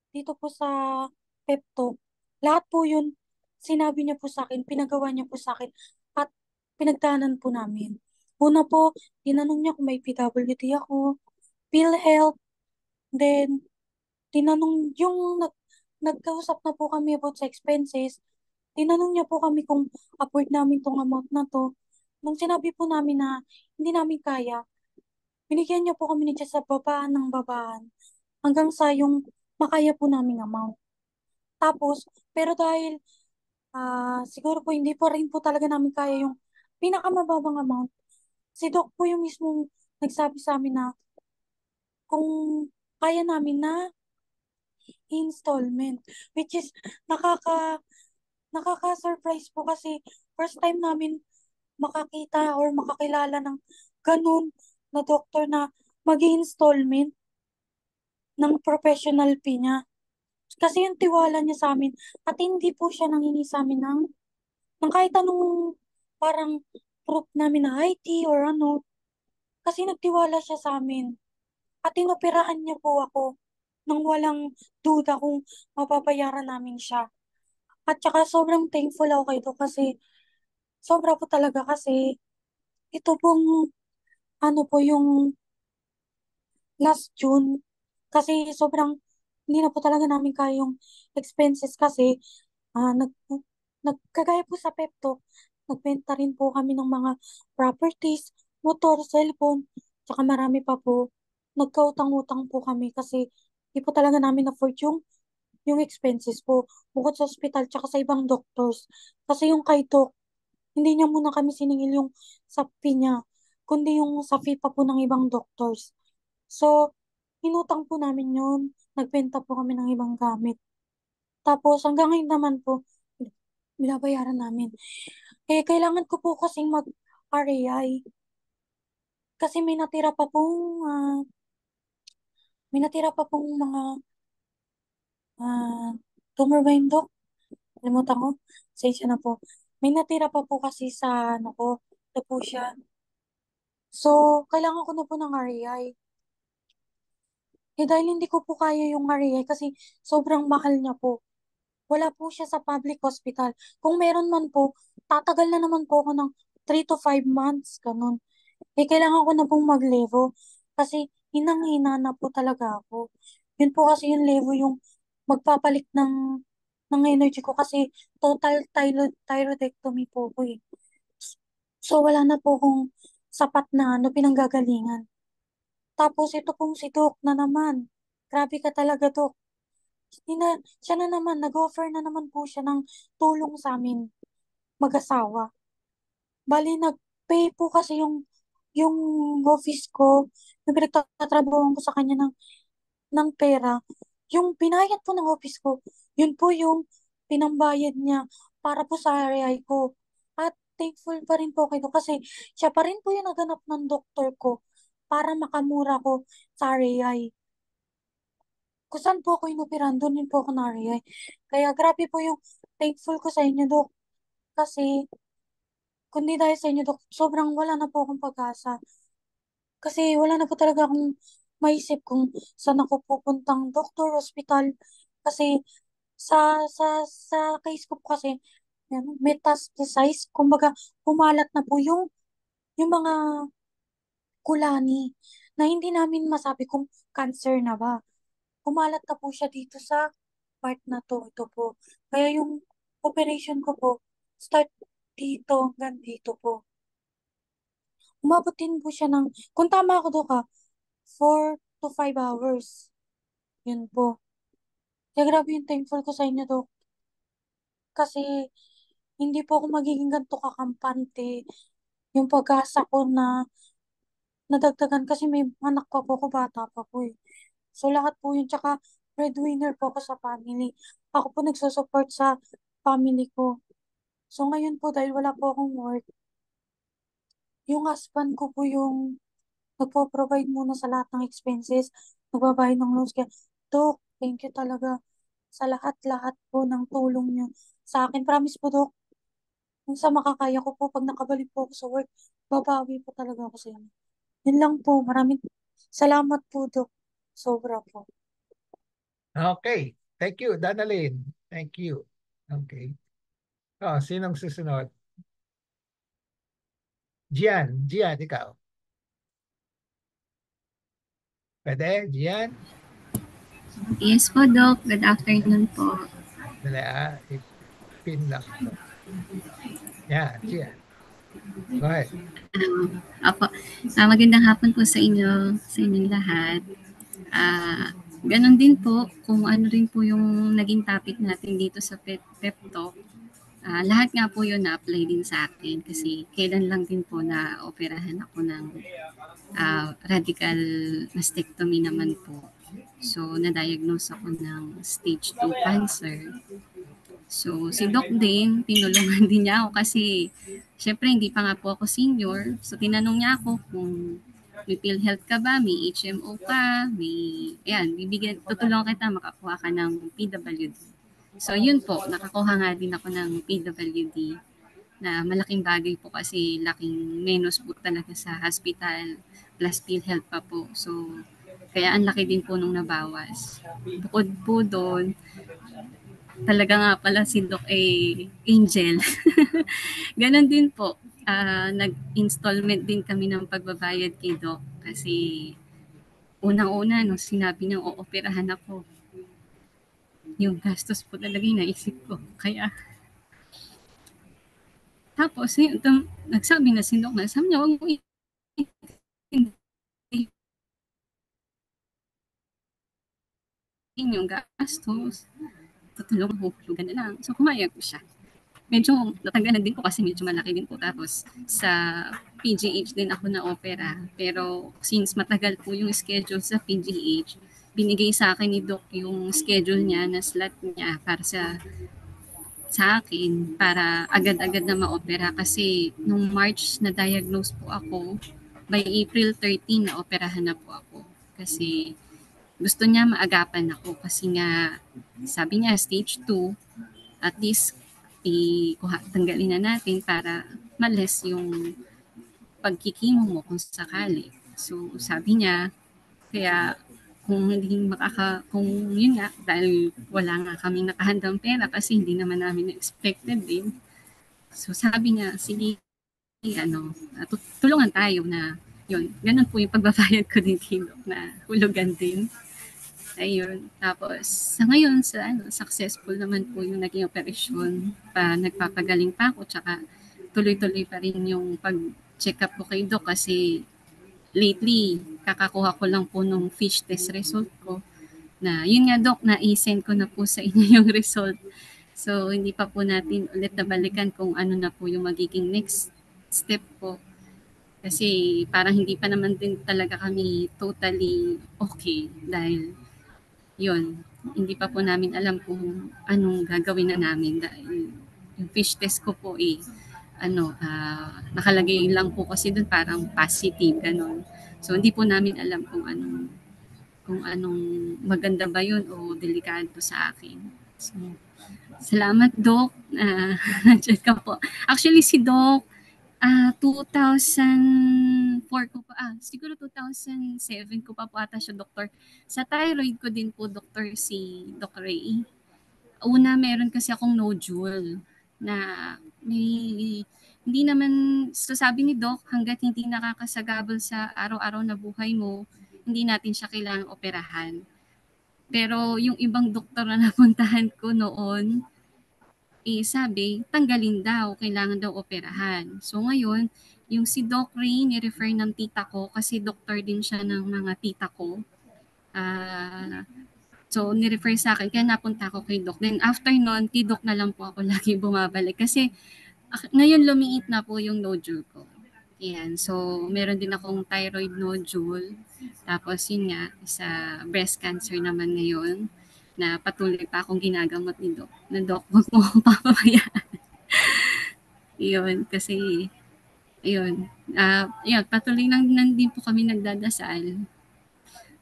dito po sa pep talk, lahat po yun, sinabi niya po sa akin, pinagawa niya po sa akin, at pinagdaanan po namin. Una po, tinanong niya kung may PWD ako, PhilHealth, then, tinanong, nagkausap na po kami about sa expenses, tinanong niya po kami kung afford namin tong amount na to. Nung sinabi po namin na hindi namin kaya, binigyan niya po kami ni Diyos sa babaan ng babaan hanggang sa yung makaya po naming amount. Tapos, pero dahil siguro po hindi po rin po talaga namin kaya yung pinakamababang amount, si Doc po yung mismong nagsabi sa amin na kung kaya namin na installment, which is nakaka-surprise po kasi first time namin makakita or makakilala ng ganun na doktor na mag-installment ng professional fee niya. Kasi yung tiwala niya sa amin at hindi po siya nangingi sa amin ng kahit anong parang proof namin na IT or ano. Kasi nagtiwala siya sa amin at inoperahan niya po ako nang walang duda kung mapapayaran namin siya. At saka sobrang thankful ako kay Doc kasi sobra po talaga kasi ito pong ano po yung last June kasi sobrang hindi na po talaga namin kaya yung expenses kasi nagkagaya po sa Pepto, nagbenta rin po kami ng mga properties, motor, cellphone, tsaka marami pa po. Nagkautang-utang po kami kasi di po talaga namin afford yung expenses po bukod sa hospital tsaka sa ibang doctors. Kasi yung kay Doc, hindi niya muna kami siningil yung sa fee niya, kundi yung sa fee pa po ng ibang doctors. So, inutang po namin yun. Nagbenta po kami ng ibang gamit. Tapos, hanggang ngayon naman po, binabayaran namin. Eh, kailangan ko po kasing mag-RAI. Kasi may natira pa pong mga ah, tumor ba yung Doc? Limutan ko. Sensya na po. May natira pa po kasi sa ano ko, na po siya. So, kailangan ko na po ng RAI. Eh, dahil hindi ko po kaya yung RAI kasi sobrang mahal niya po. Wala po siya sa public hospital. Kung meron man po, tatagal na naman po ako ng 3 to 5 months, ganun. Eh, kailangan ko na pong mag-levo kasi hinang-hina na po talaga ako. Yun po kasi yung levo yung magpapalit ng energy ko kasi total thyroidectomy po ko eh. So, wala na po kung sapat na pinanggagalingan. Tapos, ito pong si Doc na naman. Grabe ka talaga, Doc. Siya na naman, nag-offer na naman po siya ng tulong sa amin, mag-asawa. Bali, nag-pay po kasi yung office ko, yung pinagtatrabaho ko sa kanya ng pera. Yung binayad po ng office ko, yun po yung pinambayad niya para po sa RAI ko. At thankful pa rin po kayo kasi siya pa rin po yung naganap ng doktor ko para makamura ko sa RAI. Kung saan po ako inoperahan, doon din po ako na-RAI. Kaya grabe po yung thankful ko sa inyo, Dok. Kasi, kundi dahil sa inyo, Dok, sobrang wala na po akong pag-asa. Kasi wala na po talaga akong maisip kung saan ako pupuntang doktor, hospital. Kasi sa sa case ko po kasi yan, metastasize, kumbaga pumalat na po yung mga kulani na hindi namin masabi kung cancer na ba. Pumalat na po siya dito sa part na to, ito po. Kaya yung operation ko po, start dito hanggang dito po. Umabot din po siya kung tama ako doon ka, 4 to 5 hours. Yun po. Kaya grabe yung thankful ko sa inyo, Dok. Kasi hindi po ako magiging ganito kakampante. Yung pag-asa ko na nadagdagan kasi may anak pa po ako, bata pa po eh. So lahat po yun, tsaka breadwinner po ako sa family. Ako po nagsusupport sa family ko. So ngayon po, dahil wala po akong work, yung husband ko po yung nagpo-provide muna sa lahat ng expenses, nagbabayad ng loans. Kaya, Dok, thank you talaga sa lahat-lahat po ng tulong niyo sa akin. Promise po, Dok, kung sa makakaya ko po, pag nakabalik po ako sa work, babawi po talaga ako sa inyo. Yun lang po. Maraming salamat po, Dok. Sobra po. Okay. Thank you, Danalyn. Thank you. Okay. Oh, sinong susunod? Gian, ikaw. Pwede, Gian? Yes po, Doc. Good afternoon po. Dali, pin lang to. Yeah, Gian. Go ahead. Apo, magandang hapon po sa inyong lahat. Ganon din po, kung ano rin po yung naging topic natin dito sa Pep Talk. Lahat nga po yun na-apply din sa akin kasi kailan lang din po na operahan ako ng radical mastectomy naman po. So, na-diagnose ako ng stage 2 cancer. So, si Doc din, tinulungan din niya ako kasi syempre hindi pa nga po ako senior. So, tinanong niya ako kung may PhilHealth ka ba, may HMO ka, tutulungan kita makakuha ka ng PWD. So yun po, nakakuha nga din ako ng PWD na malaking bagay po kasi laking menos po talaga sa hospital plus PhilHealth pa po. So kaya ang laki din po nung nabawas. Bukod po doon, talaga nga pala si Doc Angel. Ganon din po. Nag-installment din kami ng pagbabayad kay Doc kasi unang-una nung sinabi niya ooperahan ako, yung gastos po talaga yung naisip ko. Kaya tapos nagsabi na si Doc na sabi niya, huwag mo yung gastos. Tutulong ko, hulugan na lang. So kumayag ko siya. Medyo natanggalan din po kasi medyo malaki din po. Tapos sa PGH din ako na opera. Pero since matagal po yung schedule sa PGH, binigay sa akin ni Doc yung schedule niya na slot niya para sa akin para agad-agad na ma-opera kasi nung March na diagnose po ako, by April 13 na operahan na po ako kasi gusto niya maagapan ako kasi nga sabi niya stage 2 at least tanggalin na natin para males yung pagkikimo mo kung sakali. So sabi niya, kaya kung yun nga, dahil wala nga kaming nakahandang pera kasi hindi naman namin expected din. So sabi niya, sige, tulungan tayo na yun. Ganun po yung pagbabayad ko din kilo na hulugan din. Ayun. Tapos, sa ngayon, successful naman po yung naging operasyon. Nagpapagaling pa ako, tsaka tuloy-tuloy pa rin yung pag-check up ko kay Doc kasi lately, kakakuha ko lang po nung fish test result ko. Na, yun nga Doc, na-send ko na po sa inyo yung result. So, hindi pa po natin ulit nabalikan kung ano na po yung magiging next step po. Kasi parang hindi pa naman din talaga kami totally okay dahil yun, hindi pa po namin alam kung anong gagawin na namin dahil yung fish test ko po nakalagay lang po kasi doon parang positive, ganun. So, hindi po namin alam kung anong maganda ba yun o delikado sa akin. So, salamat, Doc. Nandiyan ka po. Actually, si Doc, 2004 ko pa, siguro 2007 ko pa po ata siya doktor. Sa thyroid ko din po doktor si Doc Ray. Una, meron kasi akong nodule na hindi naman, so sabi ni Doc, hanggat hindi nakakasagabal sa araw-araw na buhay mo, hindi natin siya kailangang operahan. Pero yung ibang doktor na napuntahan ko noon, sabi, tanggalin daw, kailangan daw operahan. So ngayon, yung si Doc Ray, ni-refer ng tita ko kasi doktor din siya ng mga tita ko. So ni-refer sa akin, kaya napunta ako kay Doc. Then after nun, kay Doc na lang po ako lagi bumabalik kasi ngayon lumiit na po yung nodule ko. Yan. So, meron din akong thyroid nodule. Tapos, yun nga, sa breast cancer naman ngayon na patuloy pa akong ginagamot ni Doc. Na Doc, huwag mo akong papabayaan. Yun, kasi, yun. Yun, patuloy lang din po kami nagdadasal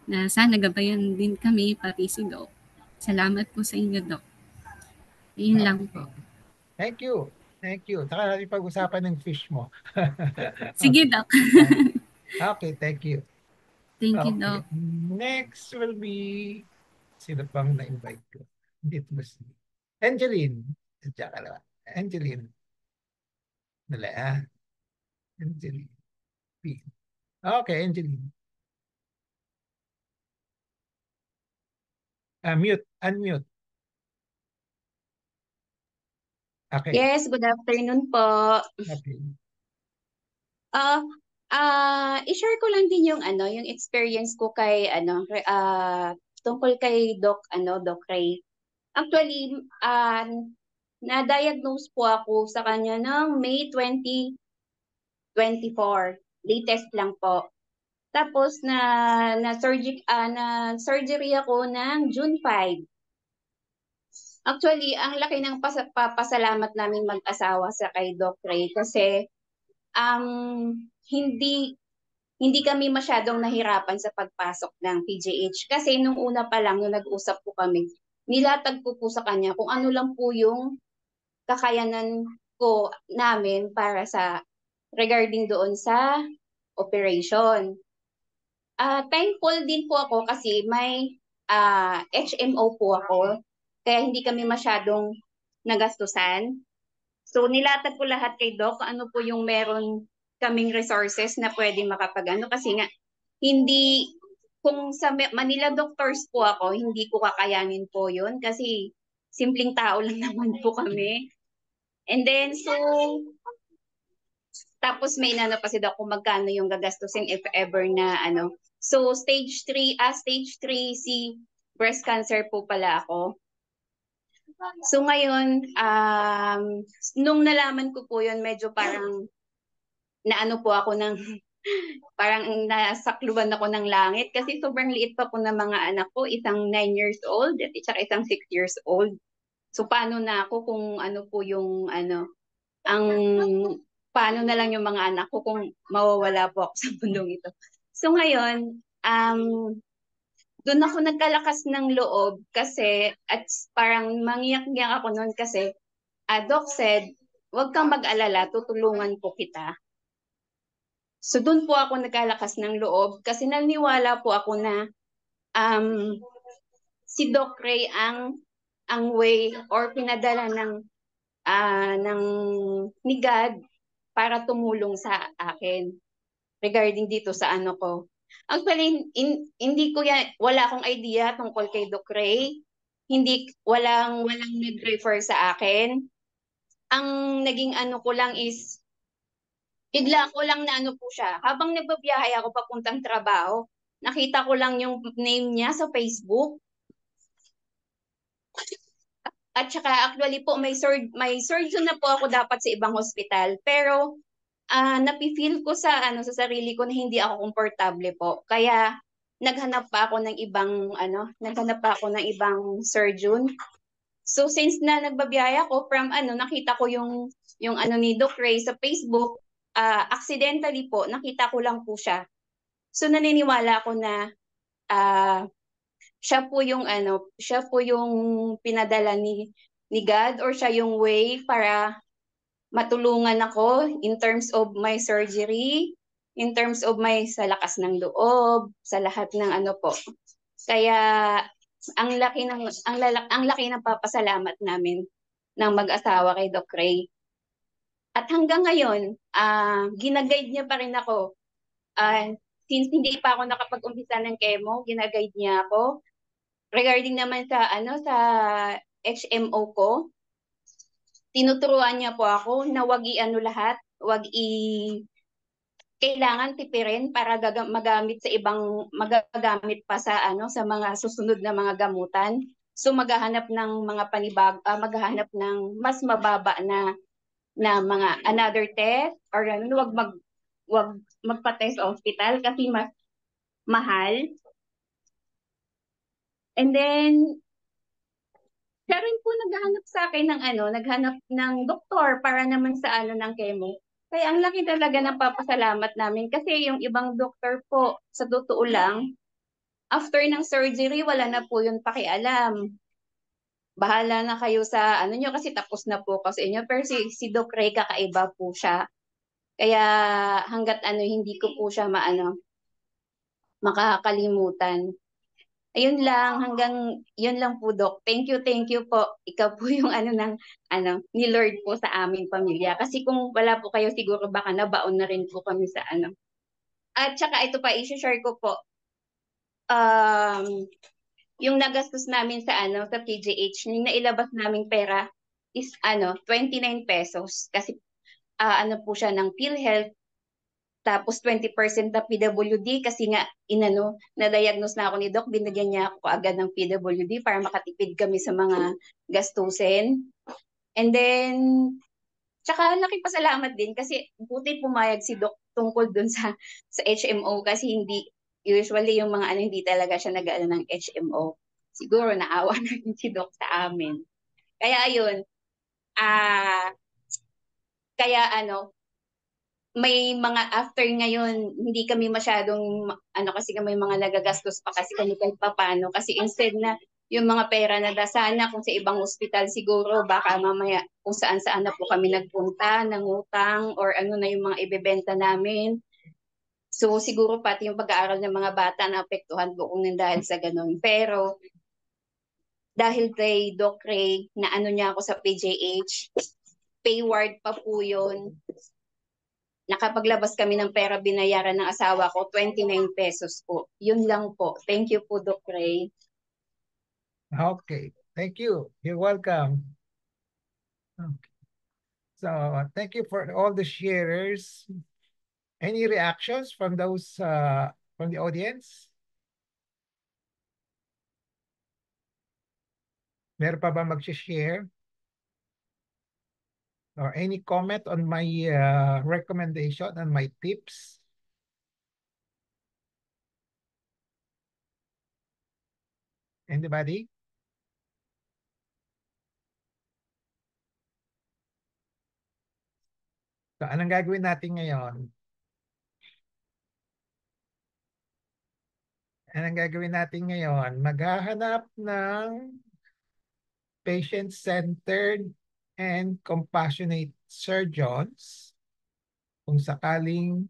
na sana gabayan din kami, pati si Doc. Salamat po sa inyo, Doc. Yun lang po. Thank you. Thank you. Saka natin pag-usapan ng fish mo. Sige, Doc. Okay, thank you. Thank you, Doc. Next will be, sino pang na-invite ko? It was Angeline. Angeline. Dala, Angeline. Okay, Angeline. Unmute. Okay. Yes, good afternoon po. Okay. I-share ko lang din yung yung experience ko kay tungkol kay Doc Ray. Actually, na-diagnose po ako sa kanya ng May 2024. Latest lang po. Tapos na surgery ako ng June 5. Actually, ang laki ng pasalamat namin mag-asawa sa kay Doc Ray kasi hindi hindi kami masyadong nahirapan sa pagpasok ng PGH. Kasi nung una pa lang, nung nag-usap po kami, nilatag ko po sa kanya kung ano lang po yung kakayanan ko namin para sa regarding doon sa operation. Thankful din po ako kasi may HMO po ako, kaya hindi kami masyadong nagastusan. So nilatag ko lahat kay Doc, ano po yung meron kaming resources na pwede makapagano kasi nga hindi, kung sa Manila doctors po ako, hindi ko kakayanin po yun kasi simpleng tao lang naman po kami. And then, so, tapos may inano pa si Doc kung magkano yung gagastusin if ever na ano. So, stage 3 si breast cancer po pala ako. So ngayon, nung nalaman ko po yun, medyo parang naano po ako ng parang nasakluban ako ng langit kasi sobrang liit pa po ng mga anak ko, isang 9 years old at saka isang 6 years old. So paano na ako kung ano po yung ano, ang paano na lang yung mga anak ko kung mawawala po ako sa mundong ito. So ngayon, doon ako nagkalakas ng loob kasi at parang mangiyak-ngiyak ako noon kasi Doc said, huwag kang mag-alala, tutulungan po kita. So doon po ako nagkalakas ng loob kasi naniwala po ako na si Doc Ray ang way or pinadala ng ni God para tumulong sa akin regarding dito sa ano ko. Actually, hindi ko yan, wala akong idea tungkol kay Doc Ray. Walang nag-refer sa akin. Ang naging ano ko lang is, bigla ko lang na ano po siya. Habang nagbabiyahe ako papuntang trabaho, nakita ko lang yung name niya sa Facebook. At saka actually po, may surgeon na po ako dapat sa ibang hospital. Pero napi-feel ko sa sarili ko na hindi ako komportable po. Kaya naghanap pa ako ng ibang surgeon. So since na nagbabiyaya ako from nakita ko yung ni Doc Ray sa Facebook, accidentally po nakita ko lang po siya. So naniniwala ako na siya po yung pinadala ni God or siya yung way para matulungan ako in terms of my surgery, in terms of sa lakas ng loob, sa lahat ng po. Kaya ang laki ng papasalamat namin ng mag-asawa kay Doc Ray. At hanggang ngayon, ginaguide niya pa rin ako. Since hindi pa ako nakapag-umpisa ng chemo, ginaguide niya ako. Regarding naman sa HMO ko, tinuturuan niya po ako na lahat, kailangan tipirin para magagamit magagamit pa sa sa mga susunod na mga gamutan. So maghahanap ng mga maghahanap ng mas mababa na mga another test or wag magpa-test sa hospital kasi mas mahal. And then siya rin po naghahanap sa akin naghanap ng doktor para naman sa ng chemo. Kaya ang laki talaga ng papasalamat namin kasi yung ibang doktor po, sa totoo lang, after ng surgery, wala na po yun pakialam. Bahala na kayo sa nyo kasi tapos na po kasi inyo. Pero si Doc Ray kakaiba po siya. Kaya hanggat hindi ko po siya makakalimutan. Ayun lang, hanggang yun lang po, Doc. Thank you po. Ikaw po yung ni Lord po sa aming pamilya. Kasi kung wala po kayo, siguro baka nabaon na rin po kami sa At saka ito pa, i-share ko po. Yung nagastos namin sa sa PGH, yung nailabas naming pera is 29 pesos. Kasi po siya ng PhilHealth. Tapos 20% na PWD kasi nga na-diagnose na ako ni Doc, binigyan niya ako agad ng PWD para makatipid kami sa mga gastusin. And then, tsaka nakipasalamat din kasi buti pumayag si Doc tungkol dun sa HMO kasi usually yung mga hindi talaga siya nag-aano ng HMO. Siguro naawa na rin si Doc sa amin. Kaya ayun, kaya may mga after ngayon, hindi kami masyadong, kasi may mga nagagastos pa kasi kami kahit papano. Kasi instead na yung mga pera na sana kung sa ibang ospital siguro, baka mamaya kung saan-saan na po kami nagpunta, nangutang, or ano na yung mga ibebenta namin. So siguro pati yung pag-aaral ng mga bata na apektuhan po kung dahil sa ganun. Pero dahil kay Doc Ray, na ano niya ako sa PJH, payward pa po yun. Nakapaglabas kami ng pera, binayaran ng asawa ko, 29 pesos po. Yun lang po. Thank you po, Doc Ray. Okay, thank you. You're welcome. Okay. So thank you for all the sharers. Any reactions from those from the audience? Meron pa ba mag-share? Or any comment on my recommendation and my tips? Anybody? So, anong gagawin natin ngayon? Anong gagawin natin ngayon? Maghahanap ng patient-centered and compassionate surgeons kung sakaling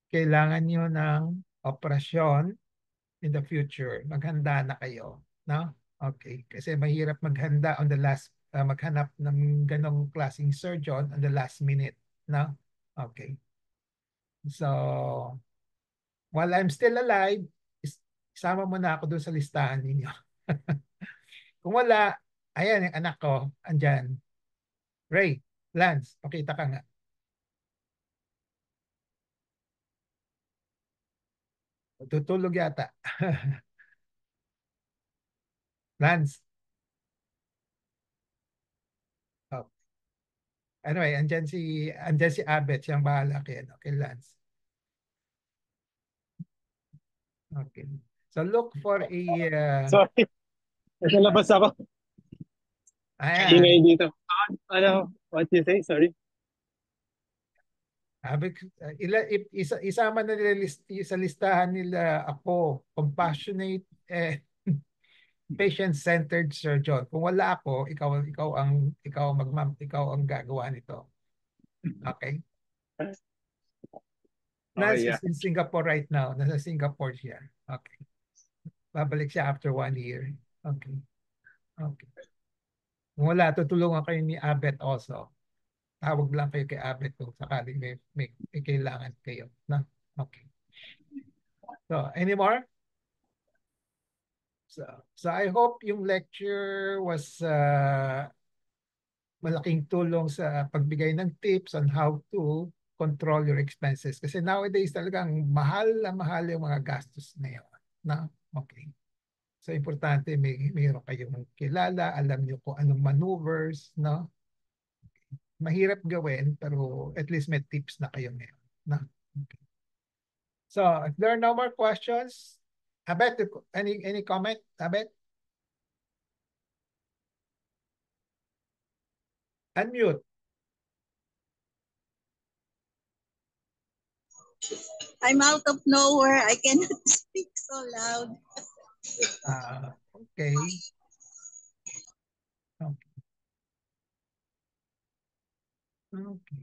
kailangan nyo ng operasyon in the future. Maghanda na kayo. No? Okay. Kasi mahirap maghanda on the last, maghanap ng ganong klaseng surgeon on the last minute. No? Okay. So, while I'm still alive, isama mo na ako doon sa listahan ninyo. Kung wala, ayan yung anak ko, andyan. Ray, Lance, pakita ka nga. Tutulog yata. Lance. Oh. Anyway, andyan si Abet, siyang bahala kay Lance. Okay. So look for a... Sorry. Nasa labas ako. Ayan. Ingay dito. Ano? What you say? Sorry. Isama na nila sa listahan nila ako, compassionate patient-centered surgeon. Kung wala ako, ikaw ang gagawa nito. Okay? Lance is in Singapore right now. Nasa Singapore siya. Okay. Babalik siya after 1 year. Okay. Okay. Kung wala, tutulungan kayo ni Abet also. Tawag lang kayo kay Abet kung sakaling may kailangan kayo. No? Okay. So, any more? So I hope yung lecture was malaking tulong sa pagbigay ng tips on how to control your expenses. Kasi nowadays talagang mahal yung mga gastos na yun. No? Okay. So importante mayroon kayong kilala, alam niyo kung anong maneuvers, no? Mahirap gawin pero at least may tips na kayo ngayon, no? Okay. So if there are no more questions, Abet, any comment, Abet? Unmute. I'm out of nowhere. I cannot speak so loud. Okay. Okay.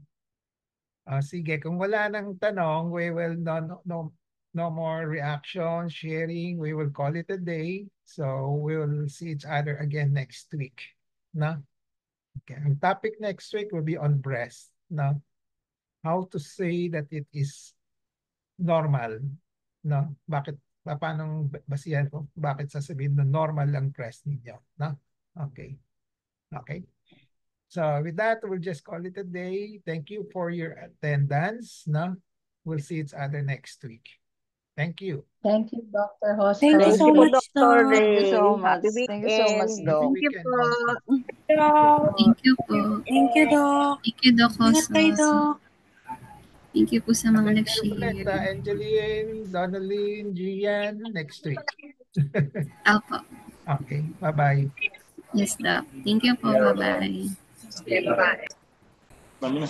Sige, kung wala nang tanong, we will no more reaction, sharing. We will call it a day. So we will see each other again next week. No? Okay. Ang topic next week will be on breast. No? How to say that it is normal. No? Paano basihan ko? Bakit sasabihin na normal ang breast ninyo? No? Okay. Okay. So with that, we'll just call it a day. Thank you for your attendance. No? We'll see each other next week. Thank you. Thank you, Dr. Hosco. Thank you so much, Dr. Doc. Thank you so much. Happy Thank you so much, weekend. Doc. Thank you po. Thank you po. Thank you, Doc. Thank you, Doc Ingat kayo, Hosos. Doc. Thank you po sa mga Ulit, nag-share. Angeline, Donalyn, Gian, next week. Opo. Okay, bye-bye. Yes, Doc. Thank you po. Bye-bye. Okay, bye-bye.